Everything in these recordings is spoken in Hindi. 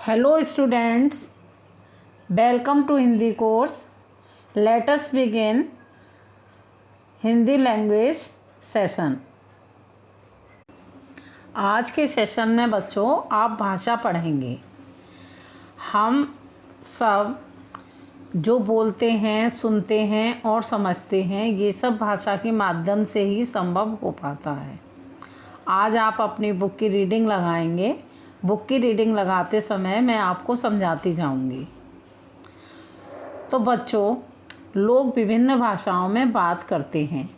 Hello students, welcome to Hindi course. Let us begin Hindi language session. आज के सेशन में बच्चों आप भाषा पढ़ेंगे। हम सब जो बोलते हैं, सुनते हैं और समझते हैं, ये सब भाषा के माध्यम से ही संभव हो पाता है। आज आप अपनी बुक की रीडिंग लगाएंगे। बुक की रीडिंग लगाते समय मैं आपको समझाती जाऊंगी। तो बच्चों, लोग विभिन्न भाषाओं में बात करते हैं।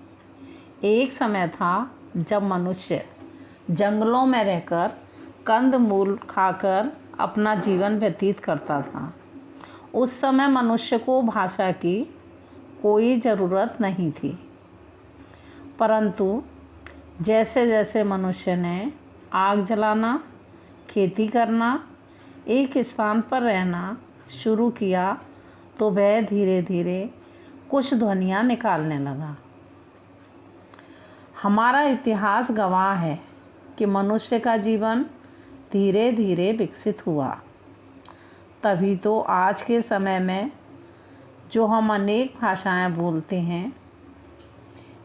एक समय था जब मनुष्य जंगलों में रहकर कंदमूल खाकर अपना जीवन व्यतीत करता था। उस समय मनुष्य को भाषा की कोई ज़रूरत नहीं थी, परंतु जैसे जैसे मनुष्य ने आग जलाना, खेती करना, एक स्थान पर रहना शुरू किया तो वह धीरे धीरे कुछ ध्वनियाँ निकालने लगा। हमारा इतिहास गवाह है कि मनुष्य का जीवन धीरे धीरे विकसित हुआ। तभी तो आज के समय में जो हम अनेक भाषाएं बोलते हैं,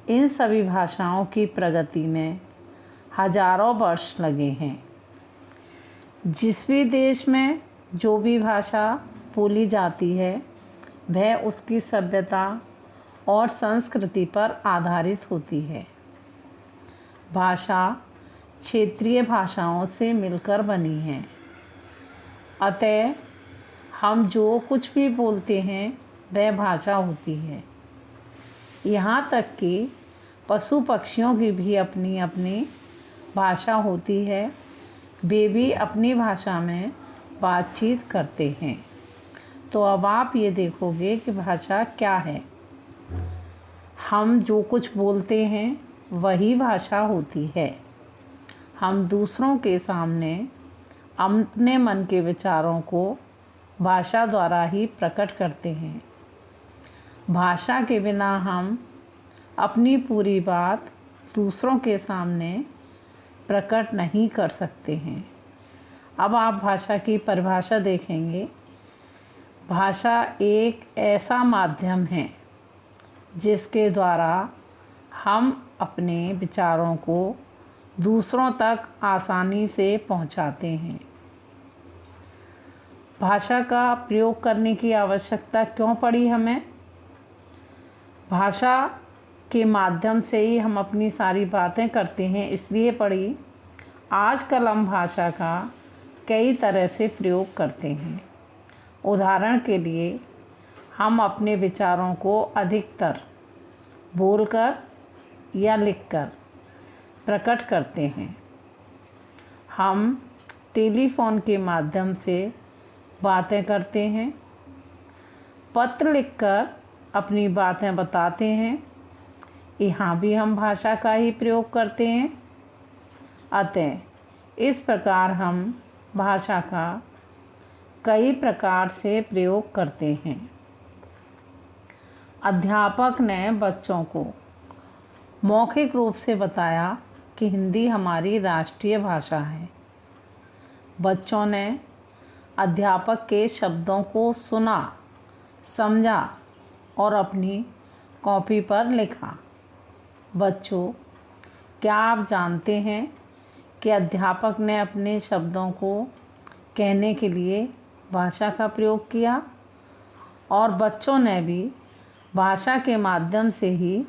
इन सभी भाषाओं की प्रगति में हजारों वर्ष लगे हैं। जिस भी देश में जो भी भाषा बोली जाती है, वह उसकी सभ्यता और संस्कृति पर आधारित होती है। भाषा क्षेत्रीय भाषाओं से मिलकर बनी है। अतः हम जो कुछ भी बोलते हैं वह भाषा होती है। यहाँ तक कि पशु पक्षियों की भी अपनी अपनी भाषा होती है। वे भी अपनी भाषा में बातचीत करते हैं। तो अब आप ये देखोगे कि भाषा क्या है। हम जो कुछ बोलते हैं वही भाषा होती है। हम दूसरों के सामने अपने मन के विचारों को भाषा द्वारा ही प्रकट करते हैं। भाषा के बिना हम अपनी पूरी बात दूसरों के सामने प्रकट नहीं कर सकते हैं। अब आप भाषा की परिभाषा देखेंगे। भाषा एक ऐसा माध्यम है जिसके द्वारा हम अपने विचारों को दूसरों तक आसानी से पहुंचाते हैं। भाषा का प्रयोग करने की आवश्यकता क्यों पड़ी हमें? भाषा के माध्यम से ही हम अपनी सारी बातें करते हैं, इसलिए पढ़ी। आजकल हम भाषा का कई तरह से प्रयोग करते हैं। उदाहरण के लिए हम अपने विचारों को अधिकतर बोलकर या लिखकर प्रकट करते हैं। हम टेलीफोन के माध्यम से बातें करते हैं, पत्र लिखकर अपनी बातें बताते हैं। यहाँ भी हम भाषा का ही प्रयोग करते हैं। अतः इस प्रकार हम भाषा का कई प्रकार से प्रयोग करते हैं। अध्यापक ने बच्चों को मौखिक रूप से बताया कि हिंदी हमारी राष्ट्रीय भाषा है। बच्चों ने अध्यापक के शब्दों को सुना, समझा और अपनी कॉपी पर लिखा। बच्चों, क्या आप जानते हैं कि अध्यापक ने अपने शब्दों को कहने के लिए भाषा का प्रयोग किया और बच्चों ने भी भाषा के माध्यम से ही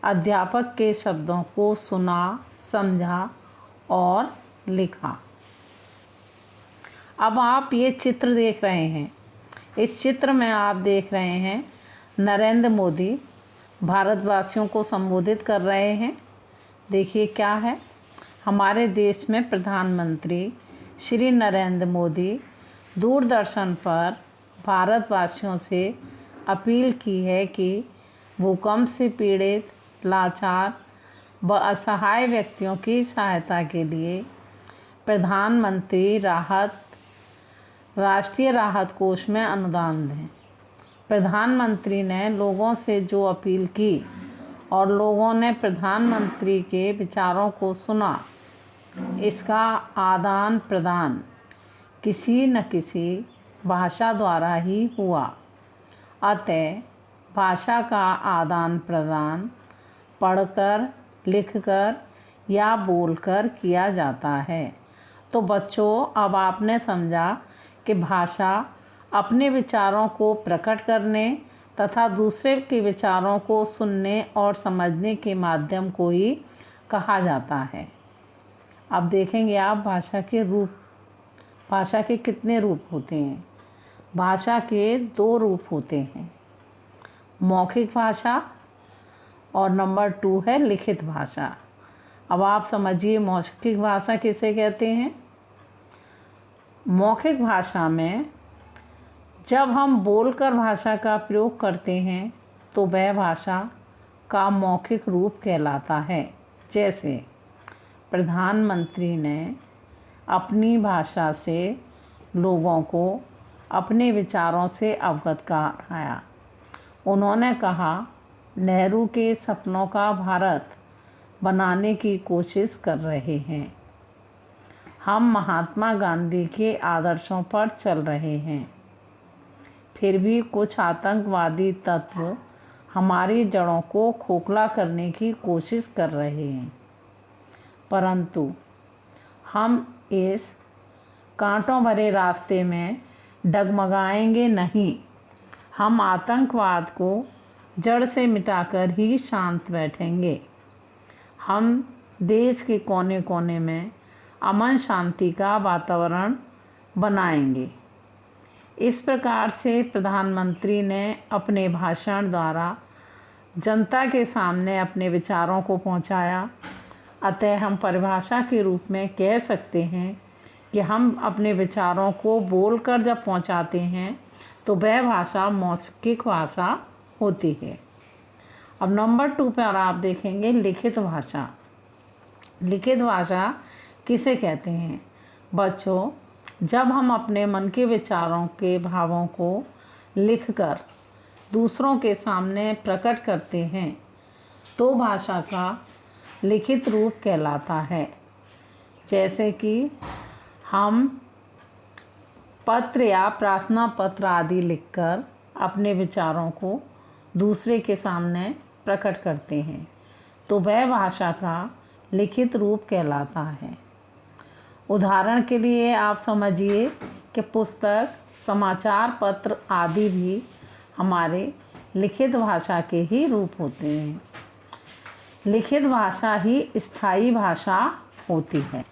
अध्यापक के शब्दों को सुना, समझा और लिखा। अब आप ये चित्र देख रहे हैं। इस चित्र में आप देख रहे हैं नरेंद्र मोदी भारतवासियों को संबोधित कर रहे हैं। देखिए क्या है। हमारे देश में प्रधानमंत्री श्री नरेंद्र मोदी दूरदर्शन पर भारतवासियों से अपील की है कि भूकंप से पीड़ित, लाचार व असहाय व्यक्तियों की सहायता के लिए प्रधानमंत्री राष्ट्रीय राहत कोष में अनुदान दें। प्रधानमंत्री ने लोगों से जो अपील की और लोगों ने प्रधानमंत्री के विचारों को सुना, इसका आदान प्रदान किसी न किसी भाषा द्वारा ही हुआ। अतः भाषा का आदान प्रदान पढ़कर, लिखकर या बोलकर किया जाता है। तो बच्चों, अब आपने समझा कि भाषा अपने विचारों को प्रकट करने तथा दूसरे के विचारों को सुनने और समझने के माध्यम को ही कहा जाता है। अब देखेंगे आप भाषा के कितने रूप होते हैं। भाषा के 2 रूप होते हैं, मौखिक भाषा और नंबर 2 है लिखित भाषा। अब आप समझिए मौखिक भाषा किसे कहते हैं। मौखिक भाषा में जब हम बोलकर भाषा का प्रयोग करते हैं तो वह भाषा का मौखिक रूप कहलाता है। जैसे प्रधानमंत्री ने अपनी भाषा से लोगों को अपने विचारों से अवगत कराया। उन्होंने कहा, नेहरू के सपनों का भारत बनाने की कोशिश कर रहे हैं। हम महात्मा गांधी के आदर्शों पर चल रहे हैं। फिर भी कुछ आतंकवादी तत्व हमारी जड़ों को खोखला करने की कोशिश कर रहे हैं, परंतु हम इस कांटों भरे रास्ते में डगमगाएंगे नहीं। हम आतंकवाद को जड़ से मिटाकर ही शांत बैठेंगे। हम देश के कोने कोने में अमन शांति का वातावरण बनाएंगे। इस प्रकार से प्रधानमंत्री ने अपने भाषण द्वारा जनता के सामने अपने विचारों को पहुंचाया। अतः हम परिभाषा के रूप में कह सकते हैं कि हम अपने विचारों को बोलकर जब पहुंचाते हैं तो वह भाषा मौखिक भाषा होती है। अब नंबर 2 पर आप देखेंगे लिखित भाषा। लिखित भाषा किसे कहते हैं। बच्चों, जब हम अपने मन के विचारों के भावों को लिखकर दूसरों के सामने प्रकट करते हैं तो भाषा का लिखित रूप कहलाता है। जैसे कि हम पत्र या प्रार्थना पत्र आदि लिखकर अपने विचारों को दूसरे के सामने प्रकट करते हैं तो वह भाषा का लिखित रूप कहलाता है। उदाहरण के लिए आप समझिए कि पुस्तक, समाचार पत्र आदि भी हमारे लिखित भाषा के ही रूप होते हैं। लिखित भाषा ही स्थायी भाषा होती है।